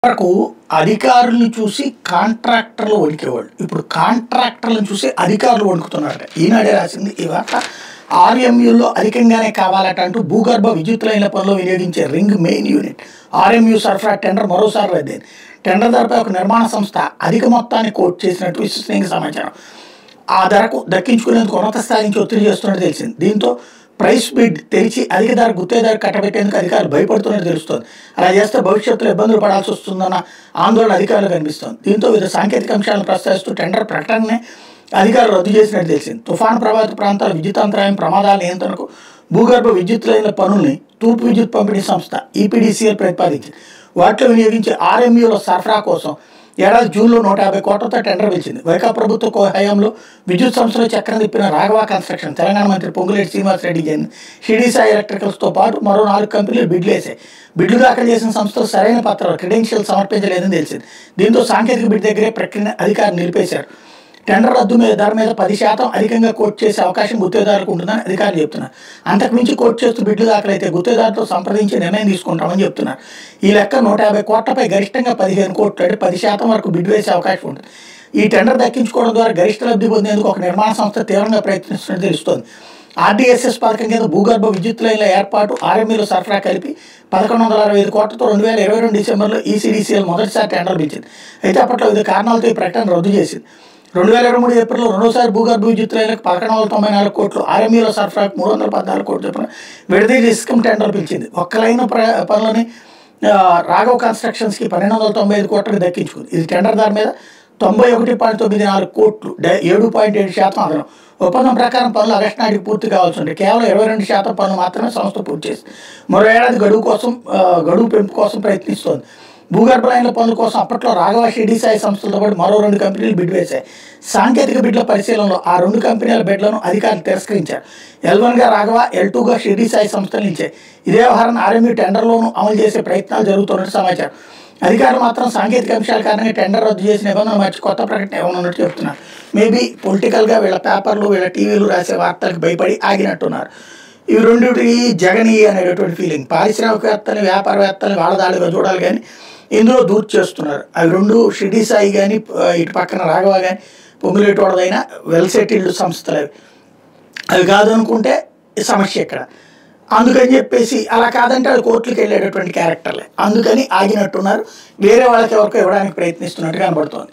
వరకు అధికారులను చూసి కాంట్రాక్టర్లు వణికేవాళ్ళు. ఇప్పుడు కాంట్రాక్టర్లను చూసి అధికారులు వణుకుతున్నారట. ఈనాడే రాసింది ఈ వార్త. ఆర్ఎంయూలో అధికంగానే కావాలట అంటూ భూగర్భ విద్యుత్ లైన్ల పనిలో వినియోగించే రింగ్ మెయిన్ యూనిట్ ఆర్ఎంయూ సరఫరా టెండర్ మరోసారి రద్దయింది. టెండర్ ధరపై ఒక నిర్మాణ సంస్థ అధిక మొత్తాన్ని కోట్ చేసినట్టు విశ్వసనీయ సమాచారం. ఆ ధరకు దక్కించుకునేందుకు ఉన్నత స్థాయి నుంచి ఒత్తిడి చేస్తున్నట్టు తెలిసింది. దీంతో ప్రైస్ బిడ్ తెరిచి అధిక ధర గుత్తేదారు కట్టబెట్టేందుకు అధికారులు భయపడుతున్నట్టు తెలుస్తోంది. అలా చేస్తే భవిష్యత్తులో ఇబ్బందులు పడాల్సి వస్తుందన్న ఆందోళన అధికారులు కనిపిస్తోంది. దీంతో వివిధ సాంకేతిక అంశాలను ప్రస్తావిస్తూ టెండర్ ప్రకటననే అధికారులు రద్దు చేసినట్టు తెలిసింది. తుఫాను ప్రభావిత ప్రాంతాల విద్యుత్ అంతరాయం ప్రమాదాల నియంత్రణకు భూగర్భ విద్యుత్ లైన్ల పనుల్ని తూర్పు విద్యుత్ పంపిణీ సంస్థ ఈపీడీసీఎల్ ప్రతిపాదించింది. వాటిలో వినియోగించే ఆర్ఎంయూల సరఫరా కోసం ఏడాది జూన్లో 150 కోట్లతో టెండర్ పిలిచింది. వైకాపా ప్రభుత్వ హయాంలో విద్యుత్ సంస్థలో చక్రం తిప్పిన రాఘవ కన్స్ట్రక్షన్, తెలంగాణ మంత్రి పొంగులేటి శ్రీనివాసరెడ్డి షిరిడి సాయి ఎలక్ట్రికల్స్తో పాటు మరో 4 కంపెనీలు బిడ్లు వేశాయి. బిడ్లు దాఖలు చేసిన సంస్థలు సరైన పత్రాలు క్రెడెన్షియల్ సమర్పించలేదని తెలిసింది. దీంతో సాంకేతిక బిడ్ దగ్గరే ప్రక్రియను అధికారులు నిలిపేశారు. టెండర్ రద్దు ధర మీద 10% అధికంగా కోట్ చేసే అవకాశం గుత్తేదారులకు ఉంటుందని అధికారులు చెప్తున్నారు. అంతకుమించి కోట్ చేస్తూ బిడ్లు దాఖలైతే గుత్తేదారుతో సంప్రదించి నిర్ణయం తీసుకుంటామని చెప్తున్నారు. ఈ లెక్క 150 కోట్లపై గరిష్టంగా 15 కోట్లు అంటే 10% వరకు బిడ్ వేసే అవకాశం ఉంటుంది. ఈ టెండర్ దక్కించుకోవడం ద్వారా గరిష్ట లబ్ధి పొందేందుకు ఒక నిర్మాణ సంస్థ తీవ్రంగా ప్రయత్నిస్తున్నట్టు తెలుస్తోంది. ఆర్డీఎస్ఎస్ పథకం కింద భూగర్భ విద్యుత్ లైన్ల ఏర్పాటు, ఆర్ఎంఈల సరఫరా కలిపి 1165 కోట్లతో 2022 డిసెంబర్లో ఈసీడీసీఎల్ మొదటిసారి టెండర్ పిలిచింది. అయితే అప్పట్లో వివిధ కారణాలతో ఈ ప్రకటన రద్దు చేసింది. 2023 ఏప్రిల్లో రెండోసారి భూగర్భ విద్యుత్ లైన్లకు 1194 కోట్లు, ఆర్ఎంఈల సరఫరాకు 314 కోట్లు చొప్పున విడదీసి ఇస్కమ్ టెండర్ పిలిచింది. ఒక్క లైన్ పనులని రాఘవ్ కన్స్ట్రక్షన్స్కి 1295 కోట్లకు దక్కించుకుంది. ఇది టెండర్ ధర మీద 91.94 కోట్లు, 7.7% అదనం. ఒప్పందం ప్రకారం పనులు ఆగస్టు నాటికి పూర్తి కావాల్సి ఉంటుంది. కేవలం 22% పనులు మాత్రమే సంస్థ పూర్తి చేసింది. మరో ఏడాది గడువు పెంపు కోసం ప్రయత్నిస్తోంది. భూగర్భ లైన్ల పనుల కోసం అప్పట్లో రాఘవ షిరిడి సాయి సంస్థలతో పాటు మరో 2 కంపెనీలు బిడ్ వేశాయి. సాంకేతిక బిడ్ల పరిశీలనలో ఆ 2 కంపెనీల బిడ్లను అధికారులు తిరస్కరించారు. L1గా రాఘవ, L2గా షిరిడి సాయి సంస్థలు నిలిచాయి. ఇదే వ్యవహారాన్ని ఆర్ఎంయూ టెండర్లోనూ అమలు చేసే ప్రయత్నాలు జరుగుతున్నట్టు సమాచారం. అధికారులు మాత్రం సాంకేతిక అంశాల కారణంగా టెండర్ రద్దు చేసిన నిబంధనలు మార్చి కొత్త ప్రకటన ఇవ్వనున్నట్టు చెప్తున్నారు. మేబీ పొలిటికల్గా వీళ్ళ పేపర్లు, వీళ్ళ టీవీలు రాసే వార్తలకు భయపడి ఆగినట్టున్నారు. ఇవి రెండింటికి జగనీ అనేటటువంటి ఫీలింగ్. పారిశ్రామికవేత్తలు, వ్యాపారవేత్తలు వాళ్ళ దాడిగా చూడాలి కానీ ఇందులో దూర్ చేస్తున్నారు. అవి 2 షిరిడి సాయి కానీ ఇటు పక్కన రాఘవ కానీ పొంగులేటి వాడదైనా వెల్ సెటిల్డ్ సంస్థలు అవి కాదనుకుంటే సమస్య ఇక్కడ. అందుకని చెప్పేసి అలా కాదంటే అది కోర్టులకు వెళ్ళేటటువంటి క్యారెక్టర్లే. అందుకని ఆగినట్టున్నారు. వేరే వాళ్ళకి ఎవరికో ఇవ్వడానికి ప్రయత్నిస్తున్నట్టు కనబడుతోంది.